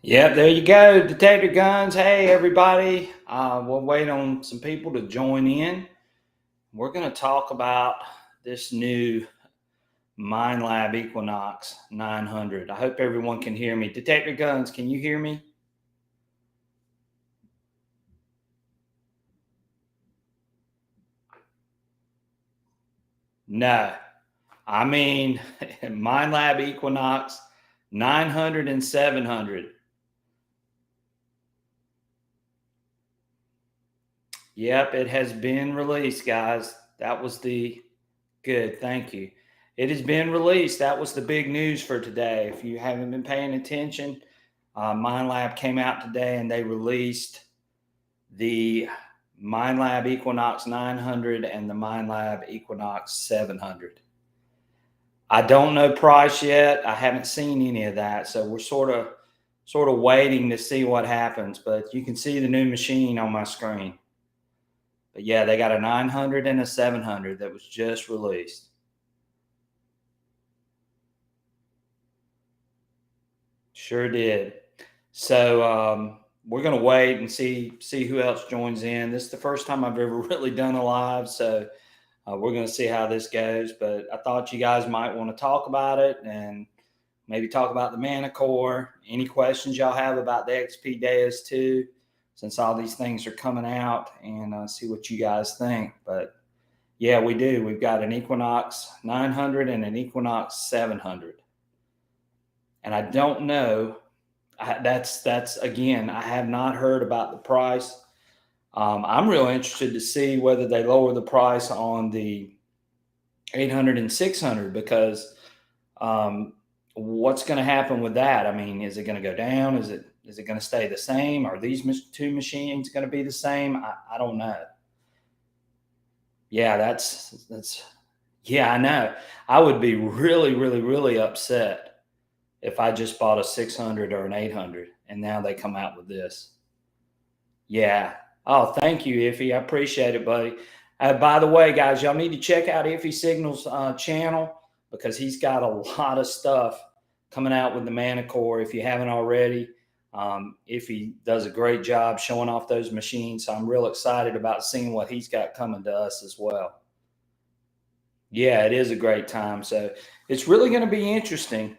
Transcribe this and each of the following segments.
Yep, there you go. Detector guns. Hey, everybody. We'll wait on some people to join in. We're going to talk about this new Minelab Equinox 900. I hope everyone can hear me. Detector guns, can you hear me? No. I mean, Minelab Equinox 900 and 700. Yep, it has been released, guys. That was the good. Thank you. It has been released. That was the big news for today. If you haven't been paying attention, Minelab came out today and they released the Minelab Equinox 900 and the Minelab Equinox 700. I don't know price yet. I haven't seen any of that, so we're sort of waiting to see what happens. But you can see the new machine on my screen. But yeah, they got a 900 and a 700 that was just released. Sure did. So we're going to wait and see who else joins in. This is the first time I've ever really done a live, so we're going to see how this goes. But I thought you guys might want to talk about it and maybe talk about the Manticore. Any questions y'all have about the XP Deus 2, since all these things are coming out, and see what you guys think. But yeah, we do. We've got an Equinox 900 and an Equinox 700. And I don't know. That's again, I have not heard about the price. I'm real interested to see whether they lower the price on the 800 and 600 because what's going to happen with that? I mean, is it going to go down? Is it going to stay the same? Are these two machines going to be the same? I don't know. Yeah, that's yeah, I know. I would be really, really, really upset if I just bought a 600 or an 800 and now they come out with this. Yeah. Oh, thank you, Iffy. I appreciate it, buddy. By the way, guys, y'all need to check out Iffy Signals channel because he's got a lot of stuff coming out with the Manticore. If you haven't already, Iffy does a great job showing off those machines. So I'm real excited about seeing what he's got coming to us as well. Yeah, it is a great time. So it's really going to be interesting.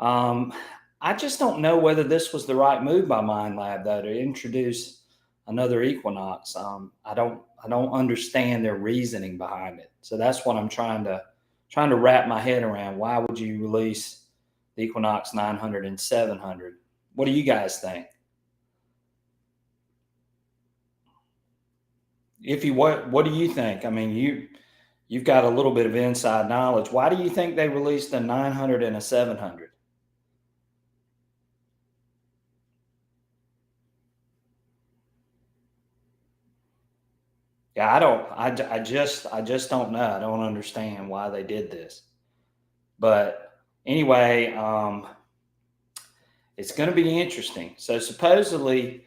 I just don't know whether this was the right move by Minelab though to introduce another Equinox. I don't understand their reasoning behind it. So that's what I'm trying to wrap my head around. Why would you release the Equinox 900 and 700? What do you guys think? What do you think? I mean, you've got a little bit of inside knowledge. Why do you think they released a 900 and a 700? Yeah, I just don't know. I don't understand why they did this. But anyway, it's going to be interesting. So supposedly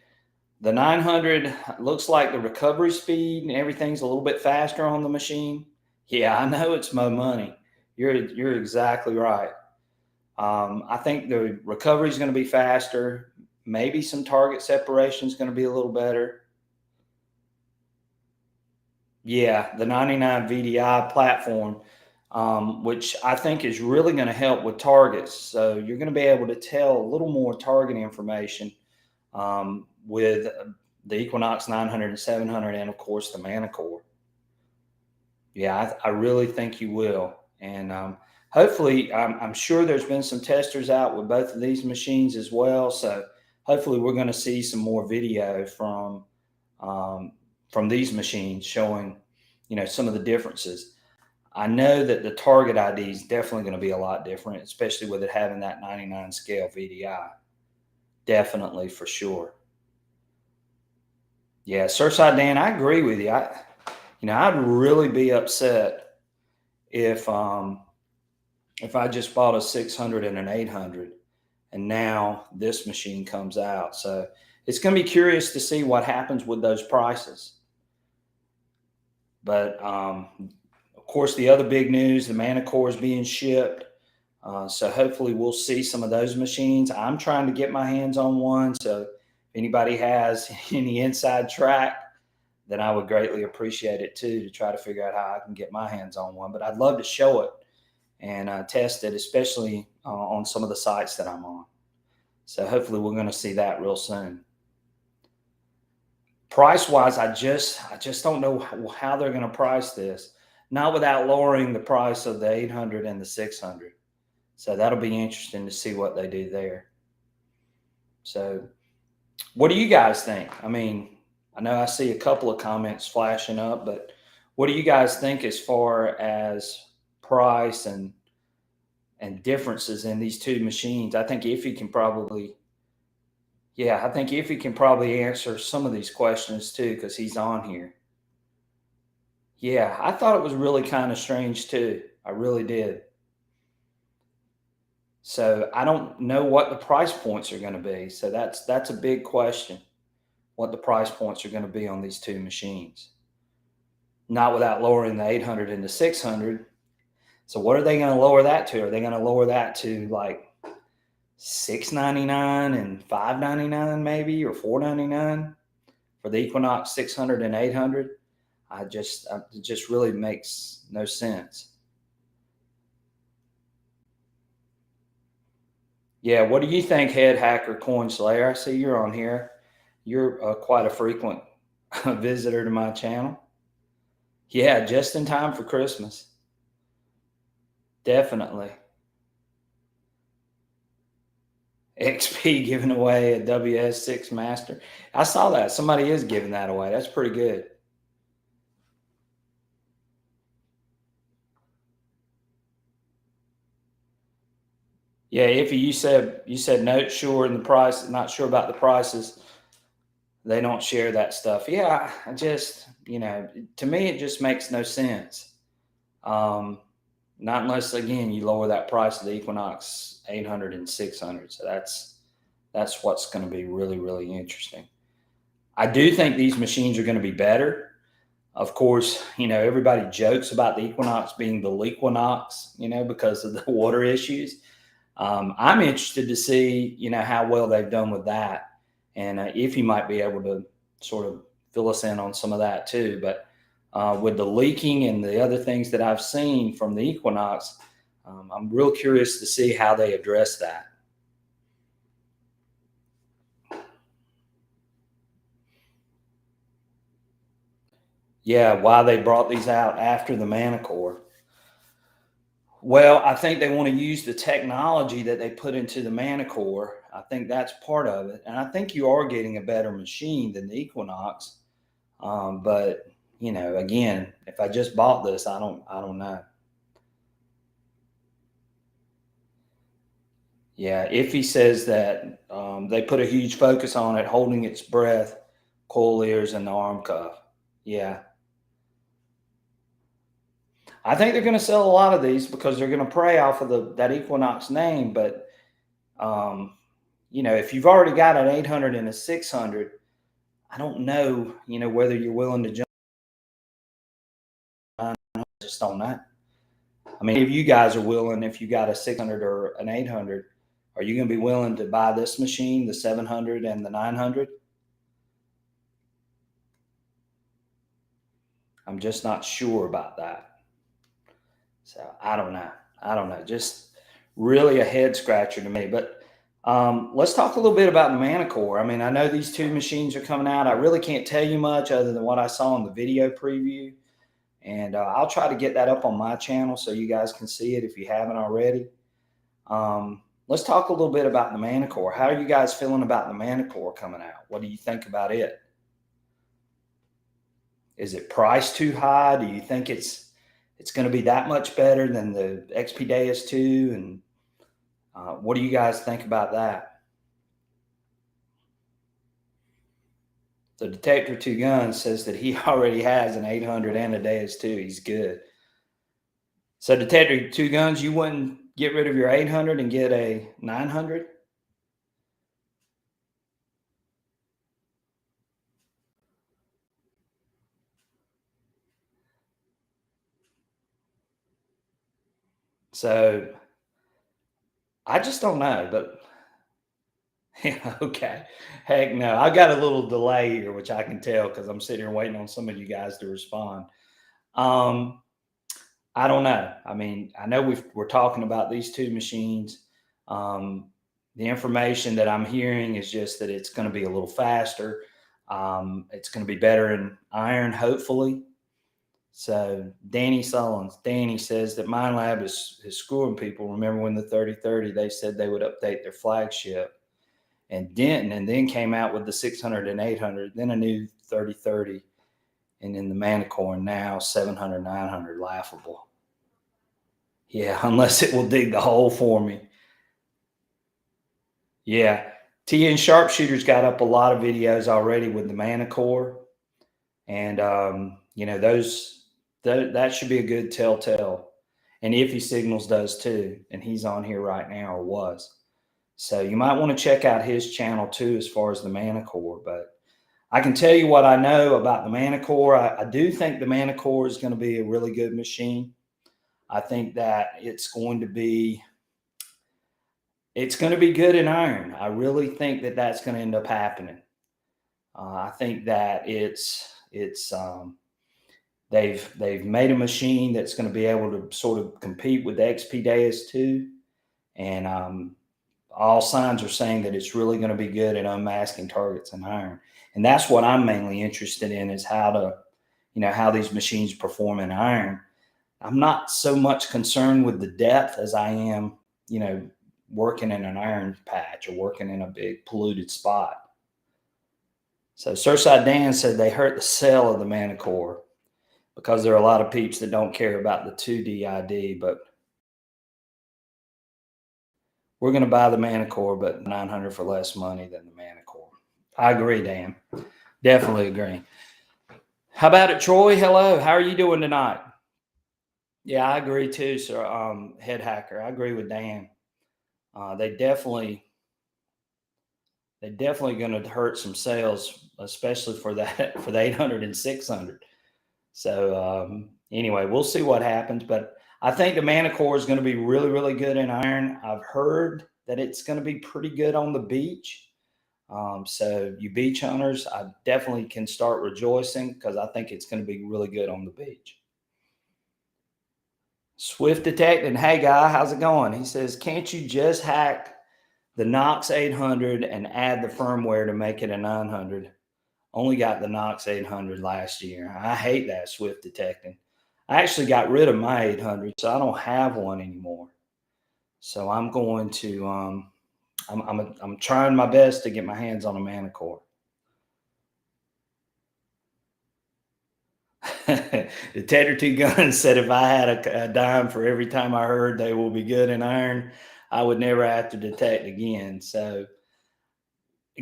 the 900 looks like the recovery speed and everything's a little bit faster on the machine. Yeah, I know it's more money. You're exactly right. I think the recovery is going to be faster. Maybe some target separation is going to be a little better. Yeah, the 99 VDI platform, which I think is really going to help with targets. So you're going to be able to tell a little more target information with the Equinox 900 and 700, and of course the Manticore. Yeah, I really think you will. And hopefully, I'm sure there's been some testers out with both of these machines as well. So hopefully, we're going to see some more video from these machines showing, some of the differences. I know that the target ID is definitely going to be a lot different, especially with it having that 99 scale VDI. Definitely, for sure. Yeah, Surfside Dan, I agree with you. I'd really be upset if I just bought a 600 and an 800, and now this machine comes out. So it's going to be curious to see what happens with those prices. But of course, the otore big news, the Manticore is being shipped. So hopefully we'll see some of those machines. I'm trying to get my hands on one. So if anybody has any inside track, then I would greatly appreciate it too, to try to figure out how I can get my hands on one. But I'd love to show it and test it, especially on some of the sites that I'm on. So hopefully we're going to see that real soon. Price wise, I just don't know how they're going to price this. Not without lowering the price of the 800 and the 600. So that'll be interesting to see what they do there. So, what do you guys think? I mean, I know I see a couple of comments flashing up, but what do you guys think as far as price and differences in these two machines? I think Iffy can probably, yeah, I think Iffy can probably answer some of these questions too, because he's on here. Yeah, I thought it was really kind of strange too. I really did. So I don't know what the price points are going to be. So that's a big question. What the price points are going to be on these two machines. Not without lowering the 800 and the 600. So what are they going to lower that to? Are they going to lower that to like $699 and $599 maybe, or $499 for the Equinox 600 and 800? It just really makes no sense. Yeah, what do you think, Head Hacker Coin Slayer? I see you're on here. You're quite a frequent visitor to my channel. Yeah, just in time for Christmas. Definitely. XP giving away a WS6 Master. I saw that. Somebody is giving that away. That's pretty good. Yeah, if you said no, sure, and the price, not sure about the prices. They don't share that stuff. Yeah, I just, to me, it just makes no sense. Um, Not unless, again, you lower that price of the Equinox 800 and 600. So that's what's going to be really, really interesting. I do think these machines are going to be better. Of course, everybody jokes about the Equinox being the Lequinox, because of the water issues. I'm interested to see, how well they've done with that, and if you might be able to sort of fill us in on some of that too. But with the leaking and the other things that I've seen from the Equinox, I'm real curious to see how they address that. Yeah, why they brought these out after the Manticore. Well, I think they want to use the technology that they put into the Manticore. I think that's part of it, and I think you are getting a better machine than the Equinox. But again, if I just bought this, I don't know. Yeah, if he says that they put a huge focus on it, holding its breath, coil ears, and the arm cuff. Yeah, I think they're going to sell a lot of these because they're going to prey off of that Equinox name. But if you've already got an 800 and a 600, I don't know, whether you're willing to jump on just on that. I mean, if you guys are willing, if you got a 600 or an 800, are you going to be willing to buy this machine, the 700 and the 900? I'm just not sure about that. So I don't know. I don't know. Just really a head scratcher to me. But let's talk a little bit about the Manticore. I mean, I know these two machines are coming out. I really can't tell you much other than what I saw in the video preview. And I'll try to get that up on my channel so you guys can see it if you haven't already. Let's talk a little bit about the Manticore. How are you guys feeling about the Manticore coming out? What do you think about it? Is it priced too high? Do you think it's going to be that much better than the XP Deus 2? And what do you guys think about that? The Detector Two Guns says that he already has an 800 and a Deus 2. He's good. So Detector Two Guns, you wouldn't get rid of your 800 and get a 900? So I just don't know, but yeah, okay. Heck no. I got a little delay here, which I can tell because I'm sitting here waiting on some of you guys to respond. Um, I don't know. I mean, I know we're talking about these two machines. Um, the information that I'm hearing is just that it's going to be a little faster. It's going to be better in iron, hopefully. So Danny says that Minelab is screwing people. Remember when the 3030, they said they would update their flagship, and Denton, and then came out with the 600 and 800, then a new 3030, and then the Manticore, and now 700, 900, laughable. Yeah, unless it will dig the hole for me. Yeah. TN Sharpshooter's got up a lot of videos already with the Manticore. And, that should be a good telltale. And Iffy Signals does too. And he's on here right now, or was. So you might want to check out his channel too, as far as the Manticore. But I can tell you what I know about the Manticore. I do think the Manticore is going to be a really good machine. I think that it's going to be good in iron. I really think that that's going to end up happening. I think that they've made a machine that's going to be able to sort of compete with the XP Deus II, and all signs are saying that it's really going to be good at unmasking targets in iron. And that's what I'm mainly interested in, is how these machines perform in iron. I'm not so much concerned with the depth as I am, working in an iron patch or working in a big polluted spot. So Surfside Dan said they hurt the sale of the Manticore because there are a lot of peeps that don't care about the 2D ID, but we're going to buy the Manticore, but 900 for less money than the Manticore. I agree, Dan. Definitely agree. How about it, Troy? Hello. How are you doing tonight? Yeah, I agree too, sir. Head hacker. I agree with Dan. They definitely going to hurt some sales, especially for that for the 800 and 600. So anyway, we'll see what happens. But I think the Manticore is going to be really, really good in iron. I've heard that it's going to be pretty good on the beach. So you beach hunters, I definitely can start rejoicing, because I think it's going to be really good on the beach. Swift Detecting, hey guy, how's it going? He says, can't you just hack the Knox 800 and add the firmware to make it a 900? Only got the Knox 800 last year. I hate that, Swift Detecting. I actually got rid of my 800, so I don't have one anymore. So I'm going to, I'm trying my best to get my hands on a Manticore. Detector 2 Guns said if I had a dime for every time I heard they will be good in iron, I would never have to detect again. So,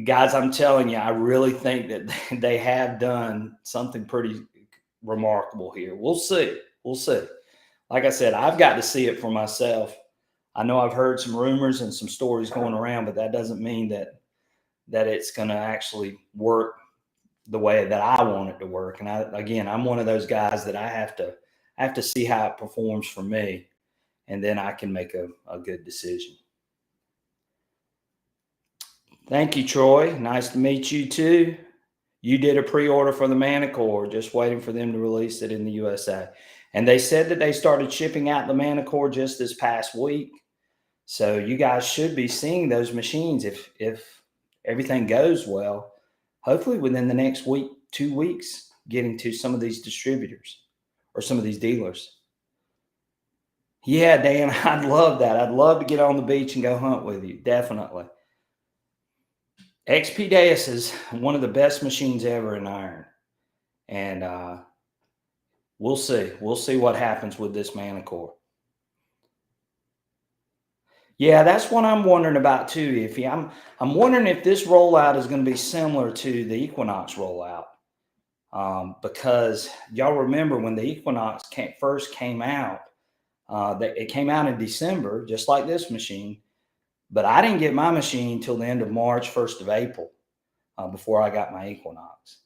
guys, I'm telling you, I really think that they have done something pretty remarkable here. We'll see. We'll see. Like I said, I've got to see it for myself. I know I've heard some rumors and some stories going around, but that doesn't mean that it's going to actually work the way that I want it to work. And I'm one of those guys that I have to see how it performs for me, and then I can make a good decision. Thank you, Troy. Nice to meet you too. You did a pre-order for the Manticore, just waiting for them to release it in the USA. And they said that they started shipping out the Manticore just this past week. So you guys should be seeing those machines if everything goes well, hopefully within the next week, 2 weeks, getting to some of these distributors or some of these dealers. Yeah, Dan, I'd love that. I'd love to get on the beach and go hunt with you. Definitely. XP Deus is one of the best machines ever in iron. And we'll see. We'll see what happens with this Manticore. Yeah, that's what I'm wondering about too, Iffy. I'm wondering if this rollout is going to be similar to the Equinox rollout, because y'all remember when the Equinox first came out, it came out in December, just like this machine, but I didn't get my machine until the end of March, 1st of April, before I got my Equinox.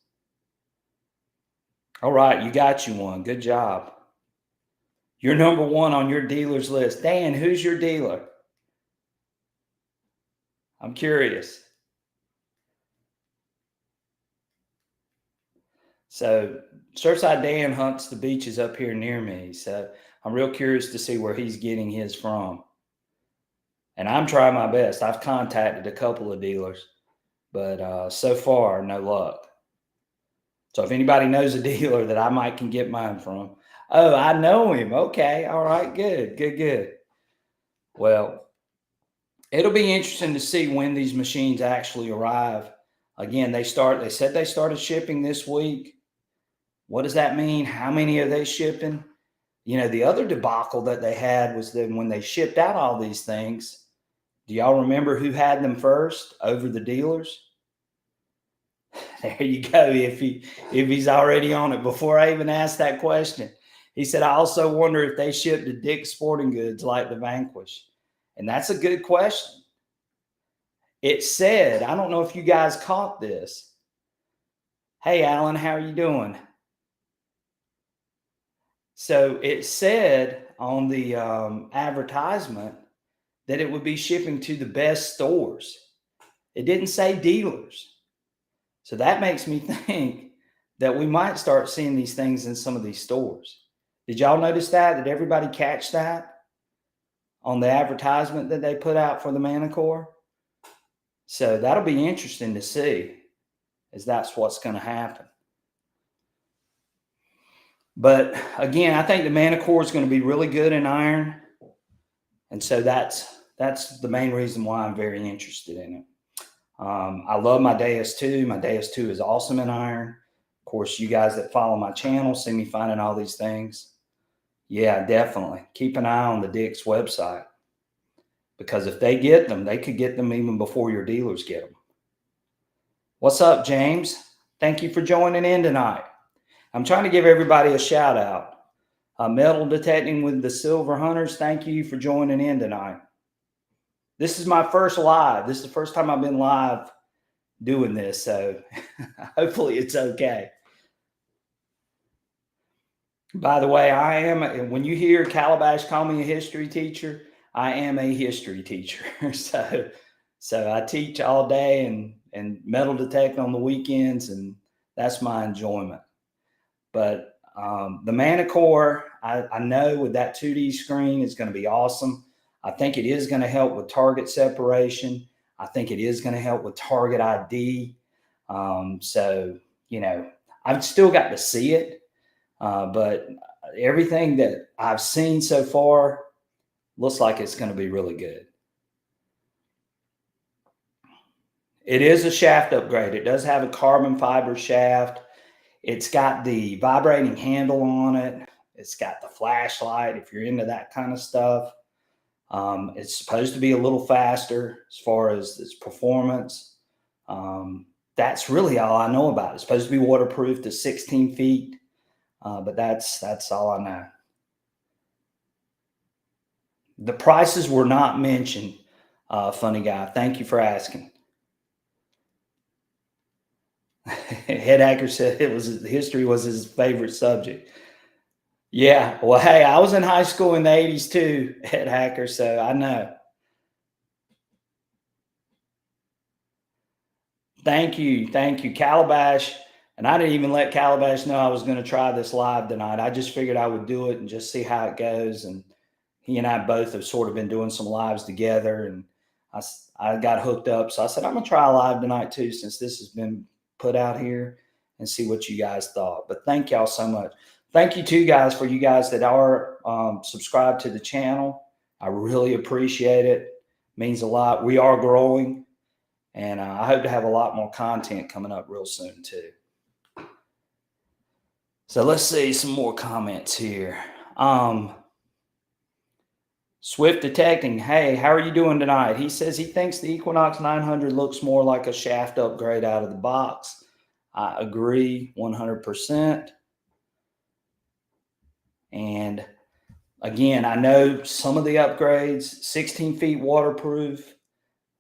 All right, you got you one. Good job. You're number one on your dealer's list. Dan, who's your dealer? I'm curious. So Surfside Dan hunts the beaches up here near me. So I'm real curious to see where he's getting his from. And I'm trying my best. I've contacted a couple of dealers, but so far, no luck. So if anybody knows a dealer that I might can get mine from, oh, I know him. Okay, all right, good, good, good. Well, it'll be interesting to see when these machines actually arrive. Again, they said they started shipping this week. What does that mean? How many are they shipping? You know, the other debacle that they had was that when they shipped out all these things, do y'all remember who had them first over the dealers? There you go. If he's already on it, before I even asked that question, he said, I also wonder if they ship to Dick's Sporting Goods like the Vanquish. And that's a good question. It said, I don't know if you guys caught this. Hey, Alan, how are you doing? So it said on the advertisement that it would be shipping to the best stores. It didn't say dealers. So that makes me think that we might start seeing these things in some of these stores. Did y'all notice that? Did everybody catch that on the advertisement that they put out for the Manticore? So that'll be interesting to see, as that's what's going to happen. But again, I think the Manticore is going to be really good in iron. And so that's the main reason why I'm very interested in it. I love my Deus II. My Deus II is awesome in iron. Of course, you guys that follow my channel see me finding all these things. Yeah, definitely. Keep an eye on the Dick's website, because if they get them, they could get them even before your dealers get them. What's up, James? Thank you for joining in tonight. I'm trying to give everybody a shout out. Metal Detecting with the Silver Hunters, thank you for joining in tonight. This is my first live. This is the first time I've been live doing this, so hopefully it's okay. By the way, when you hear Calabash call me a history teacher, I am a history teacher. So I teach all day and metal detect on the weekends, and that's my enjoyment. But the Manticore, I know with that 2D screen is going to be awesome. I think it is going to help with target separation. I think it is going to help with target ID. So, you know, I've still got to see it. But everything that I've seen so far looks like it's going to be really good. It is a shaft upgrade. It does have a carbon fiber shaft. It's got the vibrating handle on it. It's got the flashlight if you're into that kind of stuff. It's supposed to be a little faster as far as its performance. That's really all I know about it. It's supposed to be waterproof to 16 feet. But that's all I know. The prices were not mentioned, funny guy. Thank you for asking. Head Hacker said history was his favorite subject. Yeah, well, hey, I was in high school in the 80s too, Head Hacker, so I know. Thank you, Calabash. And I didn't even let Calabash know I was going to try this live tonight. I just figured I would do it and just see how it goes. And he and I both have sort of been doing some lives together, and I got hooked up. So I said, I'm going to try a live tonight too, since this has been put out here, and see what you guys thought. But thank y'all so much. Thank you too, guys, for you guys that are subscribed to the channel. I really appreciate it. It means a lot. We are growing, and I hope to have a lot more content coming up real soon too. So let's see some more comments here. Swift Detecting, hey, how are you doing tonight? He says he thinks the Equinox 900 looks more like a shaft upgrade out of the box. I agree 100%. And again, I know some of the upgrades, 16 feet waterproof,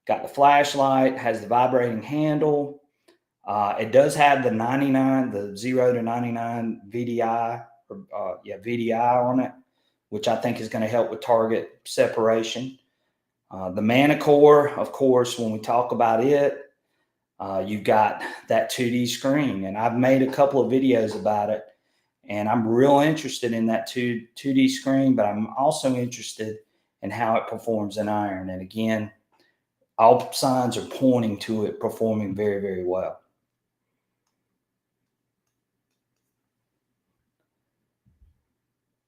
got the flashlight, has the vibrating handle. It does have the 99, the 0 to 99 VDI, VDI on it, which I think is going to help with target separation. The Manticore, of course, when we talk about it, you've got that 2D screen, and I've made a couple of videos about it, and I'm real interested in that 2D screen, but I'm also interested in how it performs in iron. And again, all signs are pointing to it performing very, very well.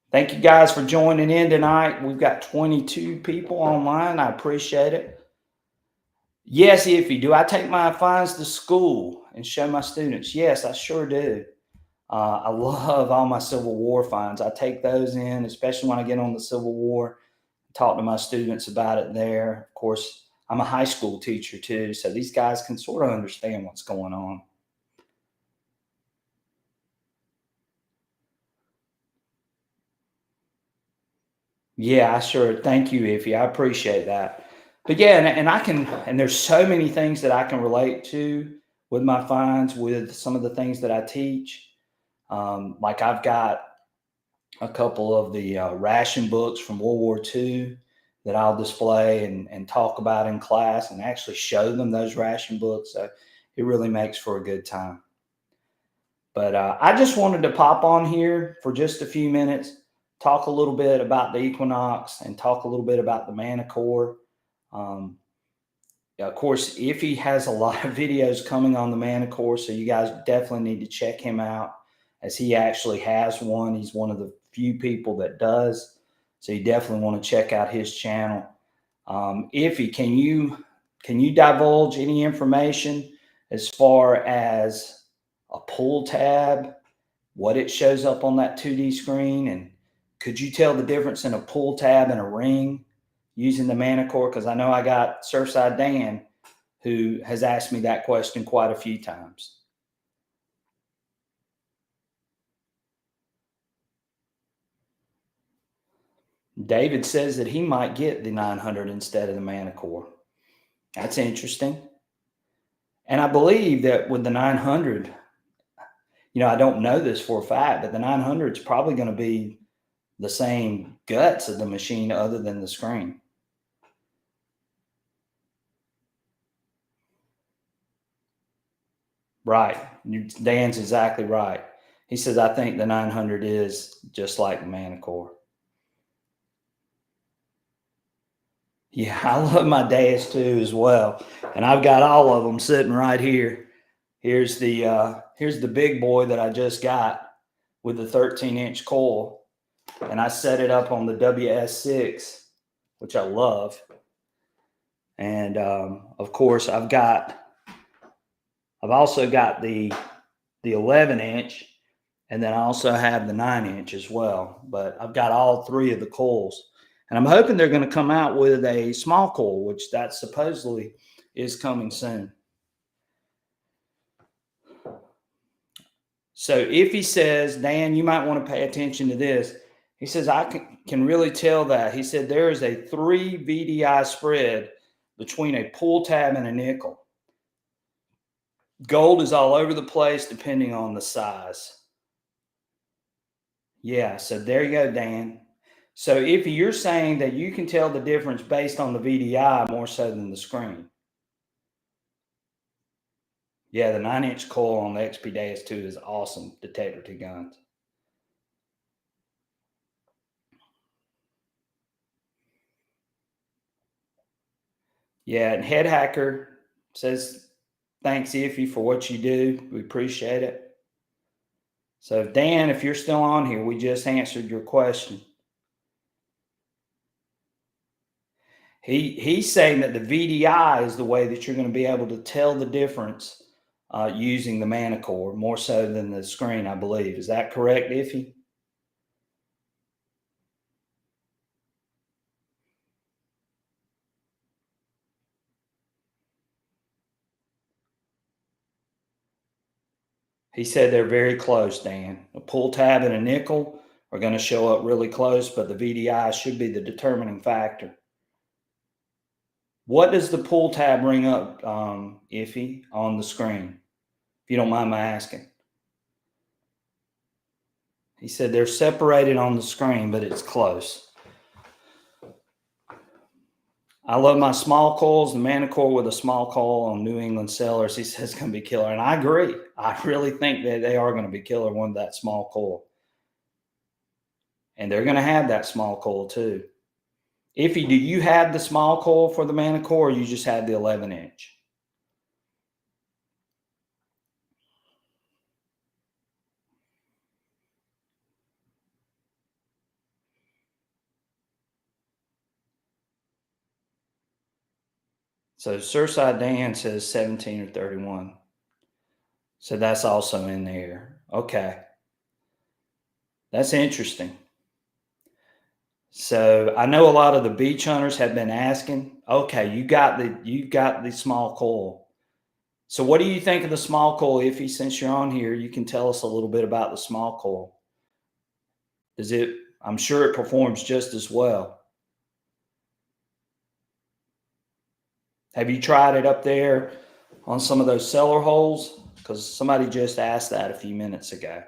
Thank you guys for joining in tonight. We've got 22 people online. I appreciate it. Yes, Iffy, do I take my fines to school and show my students? Yes, I sure do. I love all my Civil War finds. I take those in, especially when I get on the Civil War, talk to my students about it there. Of course, I'm a high school teacher too, so these guys can sort of understand what's going on. Yeah, I sure. Thank you, Iffy. I appreciate that. But yeah, and there's so many things that I can relate to with my finds, with some of the things that I teach. Like I've got a couple of the ration books from World War II that I'll display and talk about in class and actually show them those ration books. So it really makes for a good time. But I just wanted to pop on here for just a few minutes, talk a little bit about the Equinox and talk a little bit about the Manticore. Um, yeah, of course, Iffy has a lot of videos coming on the Manticore, so you guys definitely need to check him out as he actually has one. He's one of the few people that does, so you definitely want to check out his channel. Iffy, can you divulge any information as far as a pull tab, what it shows up on that 2D screen, and could you tell the difference in a pull tab and a ring using the Manticore? Because I know I got Surfside Dan who has asked me that question quite a few times. David says that he might get the 900 instead of the Manticore. That's interesting. And I believe that with the 900, I don't know this for a fact, but the 900 is probably going to be the same guts of the machine other than the screen. Right. Dan's exactly right. He says, I think the 900 is just like the Manticore. Yeah, I love my Deus II as well. And I've got all of them sitting right here. Here's the big boy that I just got with the 13-inch coil. And I set it up on the WS6, which I love. And of course, I've also got the 11-inch, and then I also have the 9-inch as well. But I've got all three of the coils, and I'm hoping they're going to come out with a small coil, which that supposedly is coming soon. So if he says, Dan, you might want to pay attention to this. He says, I can really tell that. He said there is a 3 VDI spread between a pull tab and a nickel. Gold is all over the place depending on the size. Yeah, so there you go, Dan. So if you're saying that you can tell the difference based on the VDI more so than the screen. Yeah, the 9-inch coil on the XP Deus 2 is awesome detector to guns. Yeah, and Head Hacker says, thanks, Iffy, for what you do. We appreciate it. So, Dan, if you're still on here, we just answered your question. He's saying that the VDI is the way that you're going to be able to tell the difference using the Manticore more so than the screen, I believe. Is that correct, Iffy? He said they're very close, Dan. A pull tab and a nickel are going to show up really close, but the VDI should be the determining factor. What does the pull tab bring up, Iffy, on the screen? If you don't mind my asking. He said they're separated on the screen, but it's close. I love my small coils. The Manticore with a small coil on New England sellers, he says, going to be killer. And I agree. I really think that they are going to be killer one that small coil. And they're going to have that small coil too. Iffy, do you have the small coil for the Manticore, or you just have the 11-inch? So Surfside Dan says 17 or 31. So that's also in there. Okay. That's interesting. So I know a lot of the beach hunters have been asking, okay, you got the small coil. So what do you think of the small coil, Iffy? Since you're on here, you can tell us a little bit about the small coil. I'm sure it performs just as well. Have you tried it up there on some of those cellar holes? Because somebody just asked that a few minutes ago.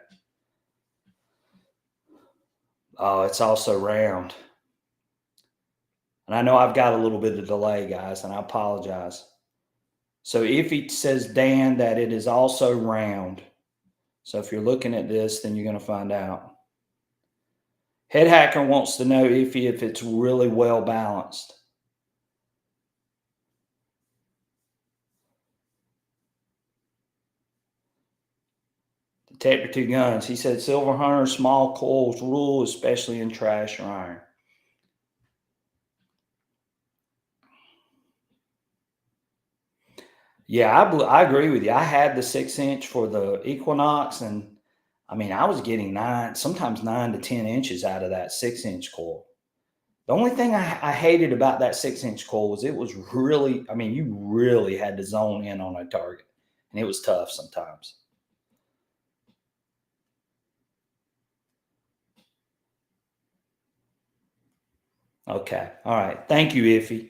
Oh, it's also round. And I know I've got a little bit of delay, guys, and I apologize. So if it says, Dan, that it is also round. So if you're looking at this, then you're going to find out. Head Hacker wants to know if it's really well balanced. Detector 2 Guns. He said Silver Hunter small coils rule, especially in trash or iron. Yeah, I agree with you. I had the 6-inch for the Equinox, and I mean, I was getting sometimes 9 to 10 inches out of that 6-inch coil. The only thing I hated about that 6-inch coil was it was really, I mean, you really had to zone in on a target, and it was tough sometimes. Okay. All right. Thank you, Iffy.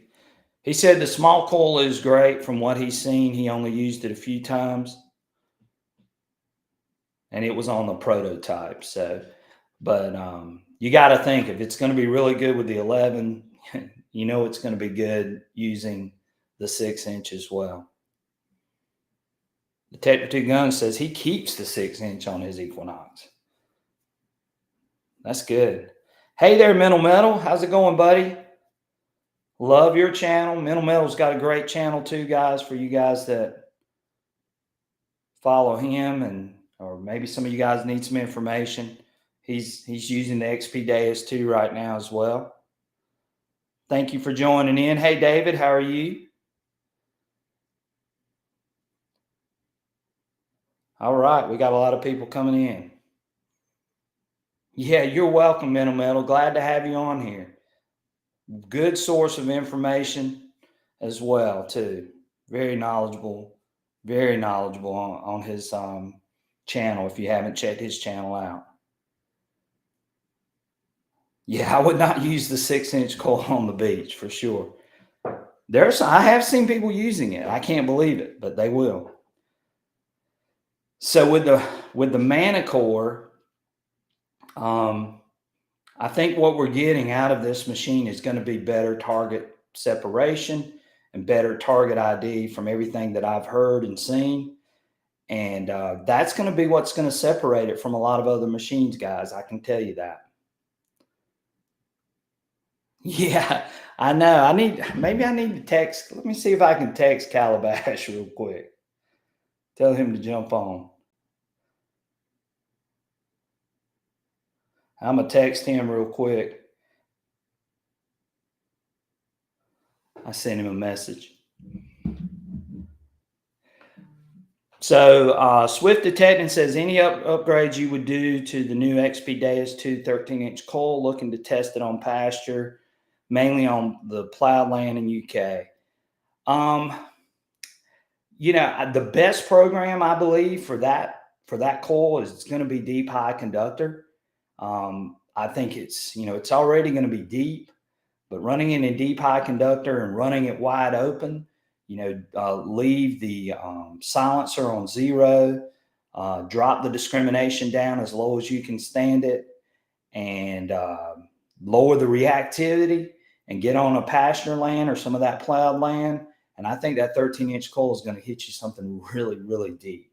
He said the small coil is great from what he's seen. He only used it a few times, and it was on the prototype. So, but you got to think if it's going to be really good with the 11, you know it's going to be good using the 6-inch as well. Detector 2 Guns says he keeps the 6-inch on his Equinox. That's good. Hey there, Mental Metal. How's it going, buddy? Love your channel. Mental Metal's got a great channel too, guys, for you guys that follow him, and or maybe some of you guys need some information. He's using the XP Deus 2 right now as well. Thank you for joining in. Hey, David, how are you? All right, we got a lot of people coming in. Yeah, you're welcome, Mental Metal. Glad to have you on here. Good source of information as well, too. Very knowledgeable on his channel if you haven't checked his channel out. Yeah, I would not use the 6-inch coil on the beach for sure. I have seen people using it. I can't believe it, but they will. So with the Manticore, I think what we're getting out of this machine is going to be better target separation and better target ID from everything that I've heard and seen. And that's going to be what's going to separate it from a lot of other machines, guys. I can tell you that. Yeah, I know. Maybe I need to text. Let me see if I can text Calabash real quick. Tell him to jump on. I'm going to text him real quick. I sent him a message. So Swift Detecting says, any upgrades you would do to the new XP Deus 2 13-inch coil, looking to test it on pasture, mainly on the plowed land in UK. You know, the best program I believe for that coil is going to be deep high conductor. I think it's already going to be deep, but running it in deep high conductor and running it wide open, leave the silencer on 0, drop the discrimination down as low as you can stand it, and lower the reactivity, and get on a pasture land or some of that plowed land. And I think that 13-inch coil is going to hit you something really, really deep.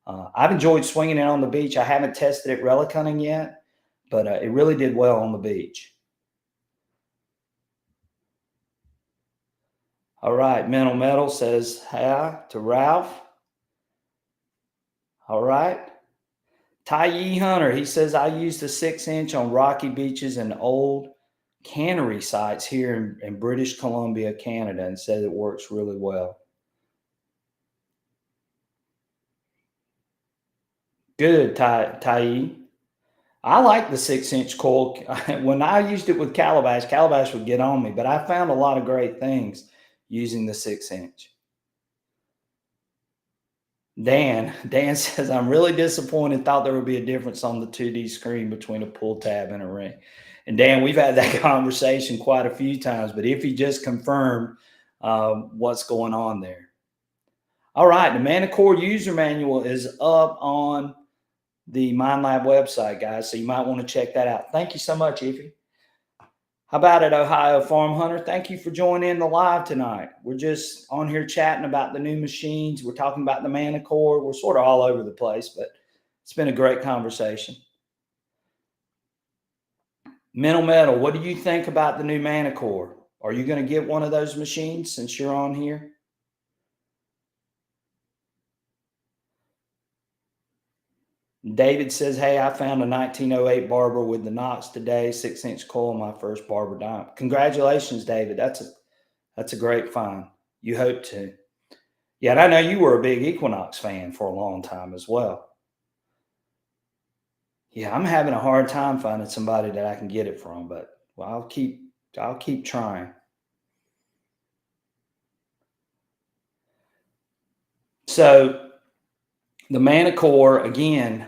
I've enjoyed swinging it on the beach. I haven't tested it relic hunting yet, but it really did well on the beach. All right, Mental Metal says hi to Ralph. All right. Ty Hunter, he says, I used a 6-inch on rocky beaches and old cannery sites here in British Columbia, Canada, and said it works really well. Good, Ty. I like the 6-inch coil. When I used it with Calabash would get on me, but I found a lot of great things using the 6-inch. Dan says, I'm really disappointed. Thought there would be a difference on the 2D screen between a pull tab and a ring. And Dan, we've had that conversation quite a few times, but if you just confirmed what's going on there. All right, the Manticore user manual is up on the Minelab website, guys, so you might want to check that out. Thank you so much, Ify. How about it, Ohio Farm Hunter? Thank you for joining the live tonight. We're just on here chatting about the new machines. We're talking about the Manticore. We're sort of all over the place, but it's been a great conversation. Mental Metal, what do you think about the new Manticore? Are you going to get one of those machines since you're on here? David says, hey, I found a 1908 barber with the Knox today, 6-inch coil, my first barber dime. Congratulations, David. That's a great find. You hope to. Yeah, and I know you were a big Equinox fan for a long time as well. Yeah, I'm having a hard time finding somebody that I can get it from, but well, I'll keep trying. So the Manticore, again,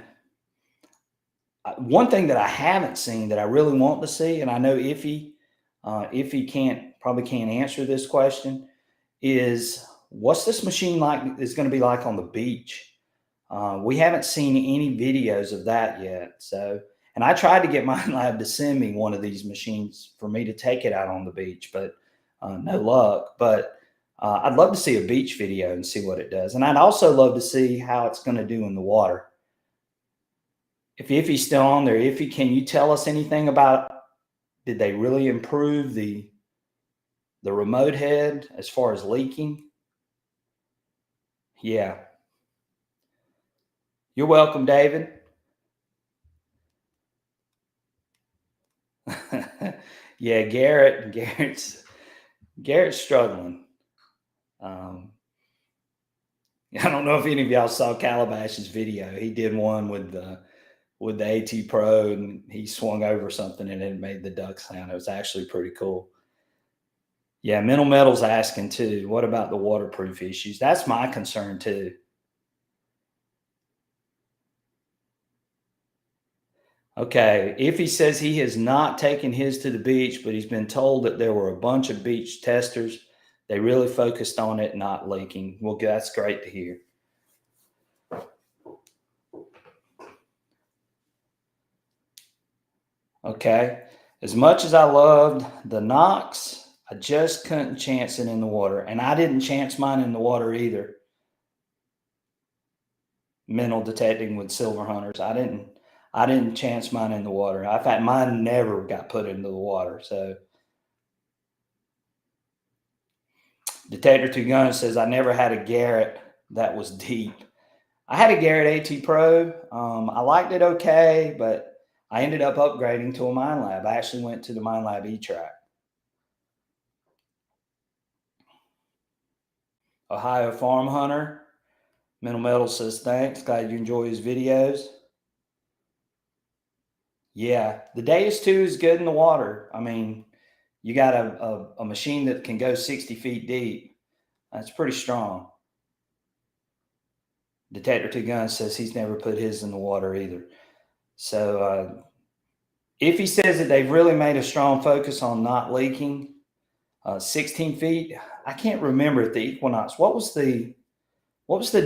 one thing that I haven't seen that I really want to see, and I know Ify probably can't answer this question, is what's this machine like is going to be like on the beach? We haven't seen any videos of that yet. So, and I tried to get Minelab to send me one of these machines for me to take it out on the beach, but no luck. But I'd love to see a beach video and see what it does. And I'd also love to see how it's going to do in the water. If Ify's still on there, Ify, can you tell us anything about, did they really improve the remote head as far as leaking? Yeah. You're welcome, David. Yeah, Garrett's struggling. I don't know if any of y'all saw Calabash's video. He did one with the AT Pro, and he swung over something and it made the duck sound. It was actually pretty cool. Yeah, Mental Metal's asking too, what about the waterproof issues? That's my concern too. Okay, if he says he has not taken his to the beach, but he's been told that there were a bunch of beach testers, they really focused on it not leaking. Well, that's great to hear. Okay, as much as I loved the Knox, I just couldn't chance it in the water, and I didn't chance mine in the water either. Mental detecting with silver hunters, I didn't chance mine in the water. In fact, mine never got put into the water. So, Detector 2 Gun says, I never had a Garrett that was deep. I had a Garrett AT Pro. I liked it okay, but I ended up upgrading to a Minelab. I actually went to the Minelab E-Track. Ohio Farm Hunter. Mental Metal says, thanks. Glad you enjoy his videos. Yeah, the Deus II is good in the water. I mean, you got a machine that can go 60 feet deep. That's pretty strong. Detector 2 Gun says he's never put his in the water either. So if he says that they've really made a strong focus on not leaking, 16 feet, I can't remember at the Equinox. What was the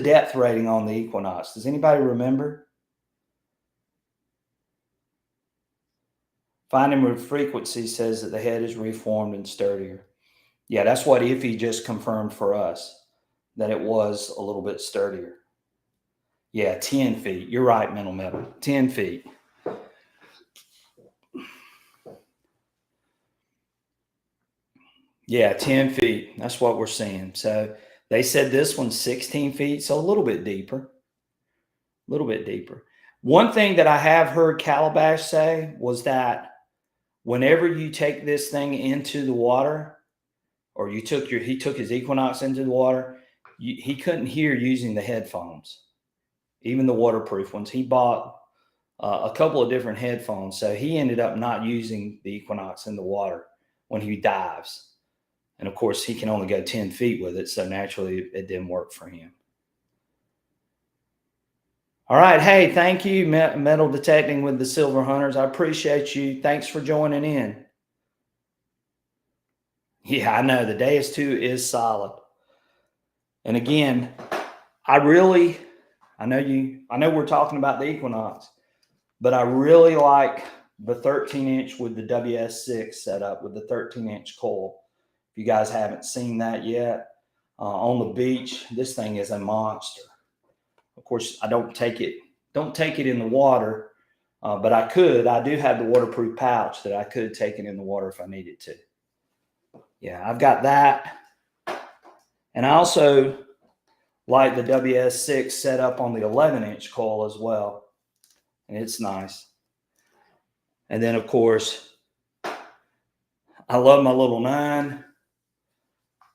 depth rating on the Equinox? Does anybody remember? Finding with frequency says that the head is reformed and sturdier. Yeah, that's what Iffy just confirmed for us, that it was a little bit sturdier. Yeah, 10 feet. You're right, Mental Metal. 10 feet. Yeah, 10 feet. That's what we're seeing. So they said this one's 16 feet, so a little bit deeper. A little bit deeper. One thing that I have heard Calabash say was that whenever you take this thing into the water, or he took his Equinox into the water, he couldn't hear using the headphones, even the waterproof ones. He bought a couple of different headphones, so he ended up not using the Equinox in the water when he dives. And of course, he can only go 10 feet with it, so naturally it didn't work for him. All right. Hey, thank you, Metal Detecting with the Silver Hunters. I appreciate you. Thanks for joining in. Yeah, I know. The Deus II is solid. And again, I know we're talking about the Equinox, but I really like the 13-inch with the WS6 setup with the 13-inch coil. If you guys haven't seen that yet, on the beach, this thing is a monster. Of course, I don't take it in the water, but I do have the waterproof pouch that I could take it in the water if I needed to. Yeah, I've got that. And I also like the WS6 set up on the 11-inch coil as well. And it's nice. And then, of course, I love my little 9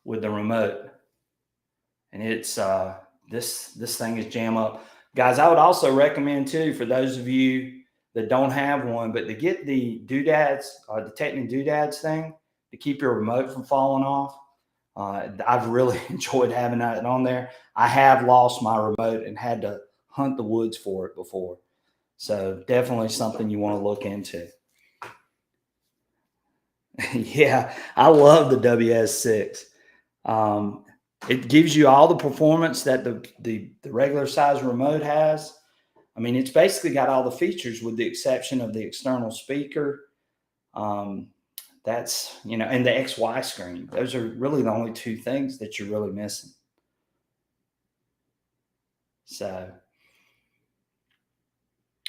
with the remote. And it's this thing is jam up. Guys, I would also recommend too, for those of you that don't have one, but to get the doodads, detecting doodads thing to keep your remote from falling off. I've really enjoyed having that on there. I have lost my remote and had to hunt the woods for it before. So definitely something you want to look into. Yeah, I love the WS6. It gives you all the performance that the regular size remote has. I mean, it's basically got all the features with the exception of the external speaker. That's, and the XY screen. Those are really the only 2 things that you're really missing. So,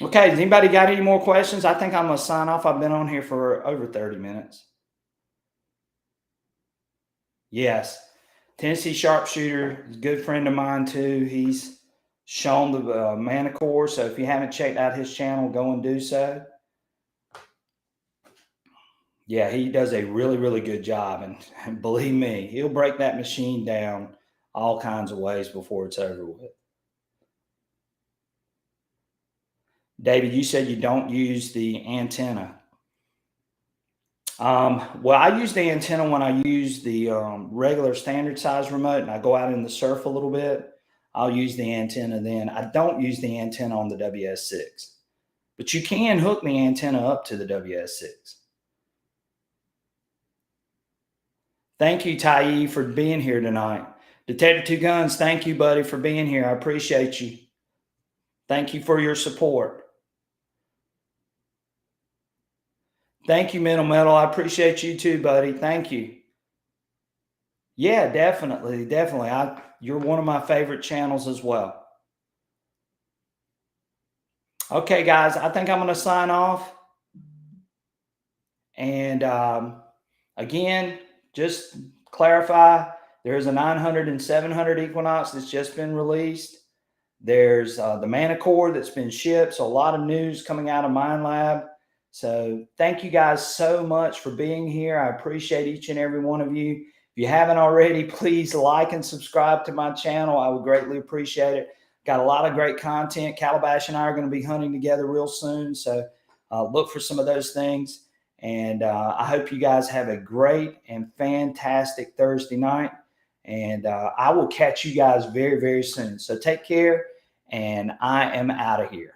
okay, has anybody got any more questions? I think I'm going to sign off. I've been on here for over 30 minutes. Yes. Tennessee Sharpshooter is a good friend of mine too. He's shown the Manticore. So if you haven't checked out his channel, go and do so. Yeah, he does a really, really good job. And believe me, he'll break that machine down all kinds of ways before it's over with. David, you said you don't use the antenna. Well, I use the antenna when I use the regular standard size remote and I go out in the surf a little bit. I'll use the antenna then. I don't use the antenna on the WS6, but you can hook the antenna up to the WS6. Thank you, Tai, for being here tonight. Detector 2 Guns, thank you, buddy, for being here. I appreciate you. Thank you for your support. Thank you, Mental Metal. I appreciate you too, buddy. Thank you. Yeah, definitely. Definitely. You're one of my favorite channels as well. Okay, guys, I think I'm going to sign off. And again, just clarify, there's a 900 and 700 Equinox that's just been released. There's the Manticore that's been shipped. So a lot of news coming out of Minelab. So thank you guys so much for being here. I appreciate each and every one of you. If you haven't already, please like and subscribe to my channel. I would greatly appreciate it. Got a lot of great content. Calabash and I are going to be hunting together real soon. So look for some of those things. And I hope you guys have a great and fantastic Thursday night. And I will catch you guys very, very soon. So take care. And I am out of here.